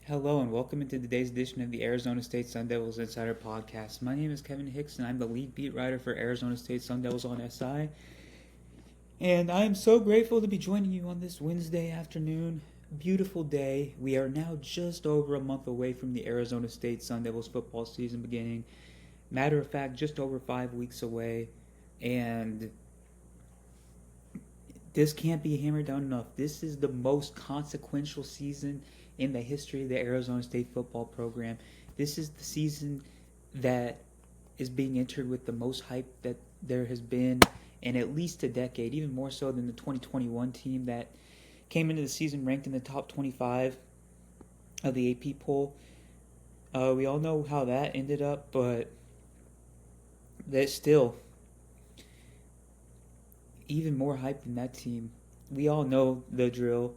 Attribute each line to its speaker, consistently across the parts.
Speaker 1: Hello and welcome into today's edition of the Arizona State Sun Devils Insider Podcast. My name is Kevin Hicks and I'm the lead beat writer for Arizona State Sun Devils on SI. And I am so grateful to be joining you on this Wednesday afternoon. Beautiful day. We are now just over a month away from the Arizona State Sun Devils football season beginning. Matter of fact, just over 5 weeks away. And this can't be hammered down enough. This is the most consequential season in the history of the Arizona State football program. This is the season that is being entered with the most hype that there has been in at least a decade, even more so than the 2021 team that came into the season ranked in the top 25 of the AP poll. We all know how that ended up, but there's still even more hype than that team. We all know the drill.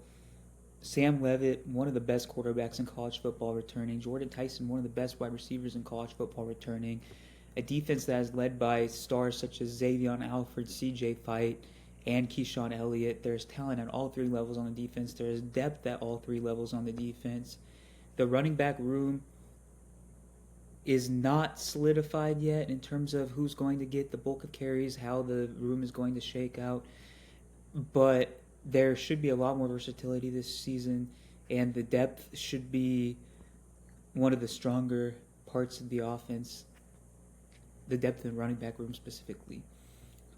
Speaker 1: Sam Leavitt, one of the best quarterbacks in college football returning. Jordan Tyson, one of the best wide receivers in college football returning. A defense that is led by stars such as Xavion Alford, CJ Fight, and Keyshawn Elliott. There's talent at all three levels on the defense. There is depth at all three levels on the defense. The running back room is not solidified yet in terms of who's going to get the bulk of carries, how the room is going to shake out. But there should be a lot more versatility this season, and the depth should be one of the stronger parts of the offense, the depth in the running back room specifically.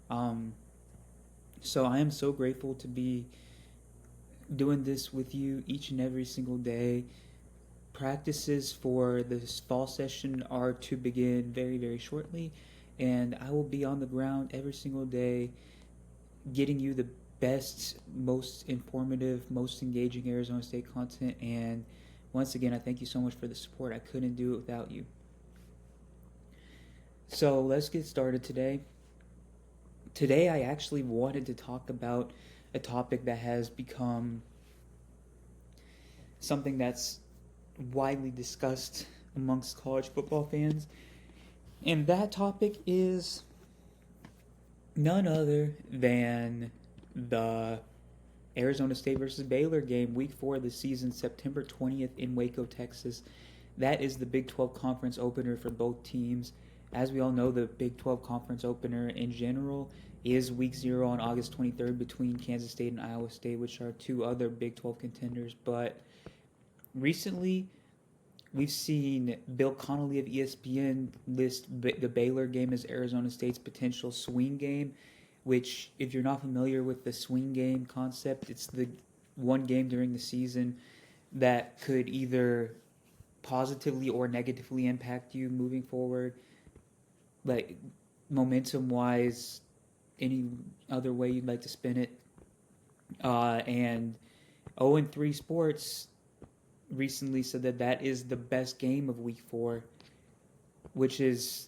Speaker 1: So I am so grateful to be doing this with you each and every single day. Practices for this fall session are to begin very, very shortly, and I will be on the ground every single day getting you the best, most informative, most engaging Arizona State content. And once again, I thank you so much for the support. I couldn't do it without you. So let's get started today. Today, I actually wanted to talk about a topic that has become something that's widely discussed amongst college football fans. And that topic is none other than the Arizona State versus Baylor game, week 4 of the season, September 20th in Waco, Texas. That is the Big 12 conference opener for both teams. As we all know, the Big 12 conference opener in general is week 0 on August 23rd between Kansas State and Iowa State, which are two other Big 12 contenders. But recently, we've seen Bill Connolly of ESPN list the Baylor game as Arizona State's potential swing game, which, if you're not familiar with the swing game concept, it's the one game during the season that could either positively or negatively impact you moving forward, like momentum-wise, any other way you'd like to spin it. And 0-3 Sports recently said that that is the best game of week 4, which is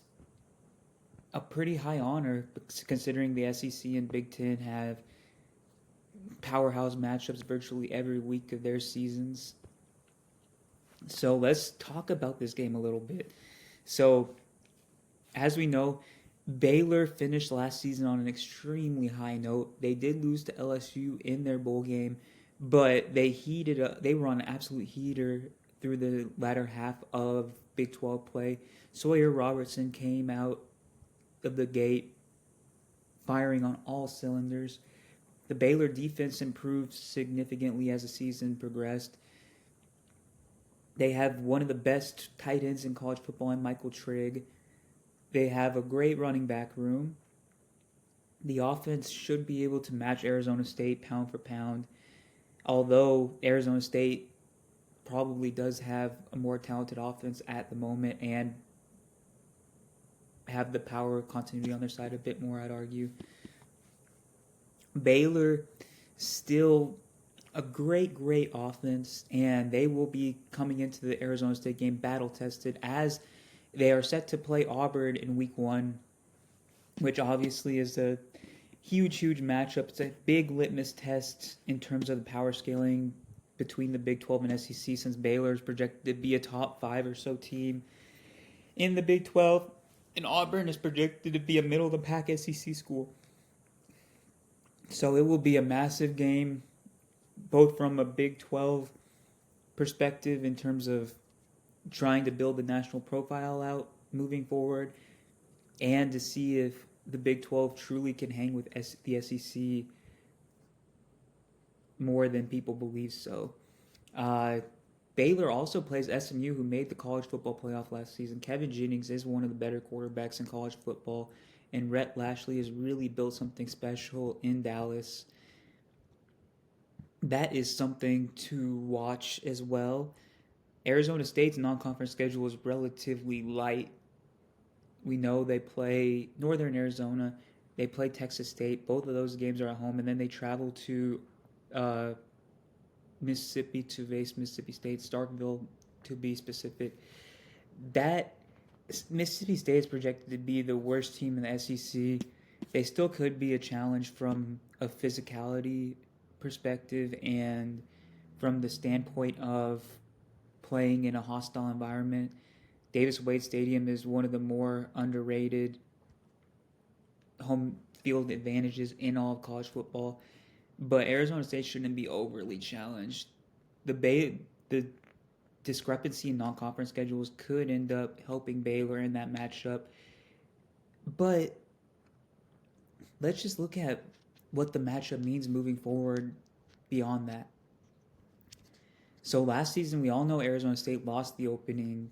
Speaker 1: a pretty high honor considering the SEC and Big Ten have powerhouse matchups virtually every week of their seasons. So let's talk about this game a little bit. So, as we know, Baylor finished last season on an extremely high note. They did lose to LSU in their bowl game, but they heated up. They were on an absolute heater through the latter half of Big 12 play. Sawyer Robertson came out of the gate firing on all cylinders. The Baylor defense improved significantly as the season progressed. They have one of the best tight ends in college football in Michael Trigg. They have a great running back room. The offense should be able to match Arizona State pound for pound, although Arizona State probably does have a more talented offense at the moment and have the power of continuity on their side a bit more, I'd argue. Baylor still a great offense, and they will be coming into the Arizona State game battle-tested as they are set to play Auburn in week 1, which obviously is a huge matchup. It's a big litmus test in terms of the power scaling between the Big 12 and SEC, since Baylor is projected to be a top 5 or so team in the Big 12, and Auburn is projected to be a middle-of-the-pack SEC school. So it will be a massive game, both from a Big 12 perspective in terms of trying to build the national profile out moving forward, and to see if the Big 12 truly can hang with the SEC more than people believe so. Uh, Baylor also plays SMU, who made the college football playoff last season. Kevin Jennings is one of the better quarterbacks in college football, and Rhett Lashley has really built something special in Dallas. That is something to watch as well. Arizona State's non-conference schedule is relatively light. We know they play Northern Arizona, they play Texas State. Both of those games are at home, and then they travel to uh, Mississippi to face Mississippi State, Starkville to be specific. That Mississippi State is projected to be the worst team in the SEC. They still could be a challenge from a physicality perspective and from the standpoint of playing in a hostile environment. Davis Wade Stadium is one of the more underrated home field advantages in all of college football. But Arizona State shouldn't be overly challenged. The discrepancy in non-conference schedules could end up helping Baylor in that matchup. But let's just look at what the matchup means moving forward beyond that. So last season, we all know Arizona State lost the opening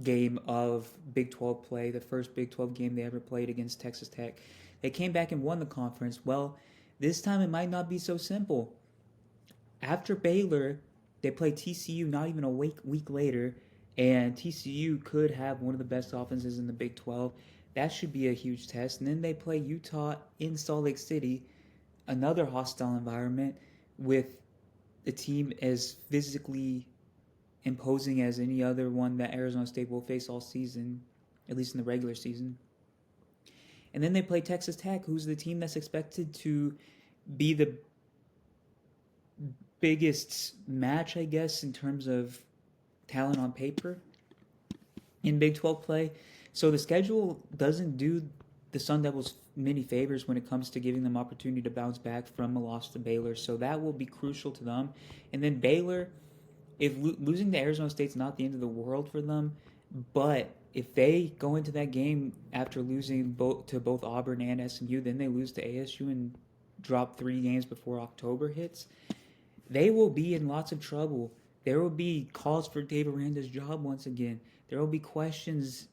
Speaker 1: game of Big 12 play, the first Big 12 game they ever played against Texas Tech. They came back and won the conference. Well, this time it might not be so simple. After Baylor, they play TCU not even a week later, and TCU could have one of the best offenses in the Big 12. That should be a huge test. And then they play Utah in Salt Lake City, another hostile environment with a team as physically imposing as any other one that Arizona State will face all season, at least in the regular season. And then they play Texas Tech, who's the team that's expected to be the biggest match, I guess, in terms of talent on paper in Big 12 play. So the schedule doesn't do the Sun Devils many favors when it comes to giving them opportunity to bounce back from a loss to Baylor. So that will be crucial to them. And then Baylor, if losing to Arizona State's not the end of the world for them, but if they go into that game after losing to both Auburn and SMU, then they lose to ASU and drop 3 games before October hits, they will be in lots of trouble. There will be calls for Dave Aranda's job once again. There will be questions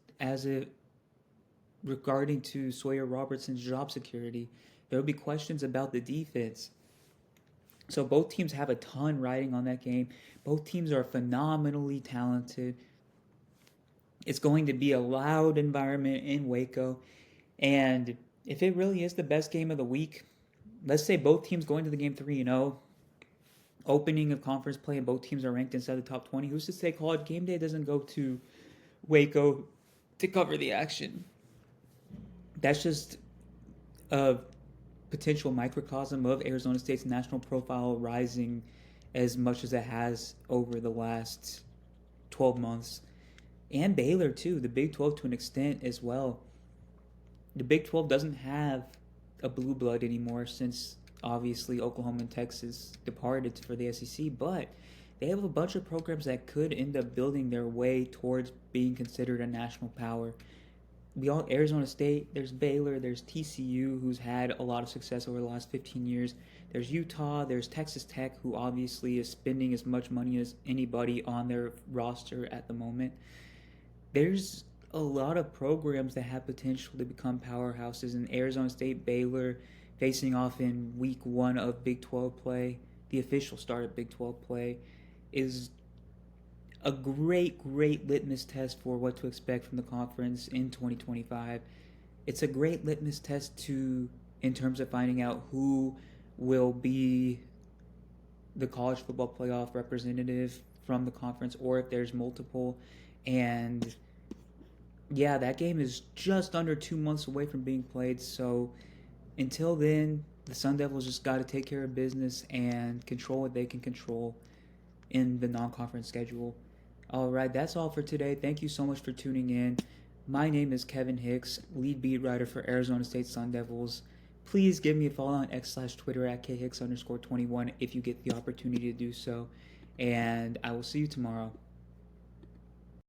Speaker 1: regarding to Sawyer Robertson's job security. There will be questions about the defense. So both teams have a ton riding on that game. Both teams are phenomenally talented. It's going to be a loud environment in Waco. And if it really is the best game of the week, let's say both teams go into the game 3-0, opening of conference play, and both teams are ranked inside the top 20. Who's to say College Game Day doesn't go to Waco to cover the action? That's just a potential microcosm of Arizona State's national profile rising as much as it has over the last 12 months. And Baylor, too, the Big 12 to an extent as well. The Big 12 doesn't have a blue blood anymore since, obviously, Oklahoma and Texas departed for the SEC, but they have a bunch of programs that could end up building their way towards being considered a national power. Arizona State, there's Baylor, there's TCU, who's had a lot of success over the last 15 years. There's Utah, there's Texas Tech, who obviously is spending as much money as anybody on their roster at the moment. There's a lot of programs that have potential to become powerhouses, and Arizona State, Baylor facing off in week 1 of Big 12 play, the official start of Big 12 play, is a great litmus test for what to expect from the conference in 2025. It's a great litmus test in terms of finding out who will be the college football playoff representative from the conference, or if there's multiple. And yeah, that game is just under 2 months away from being played. So until then, the Sun Devils just got to take care of business and control what they can control in the non-conference schedule. All right, that's all for today. Thank you so much for tuning in. My name is Kevin Hicks, lead beat writer for Arizona State Sun Devils. Please give me a follow on X/Twitter at KHicks_21 if you get the opportunity to do so. and I will see you tomorrow.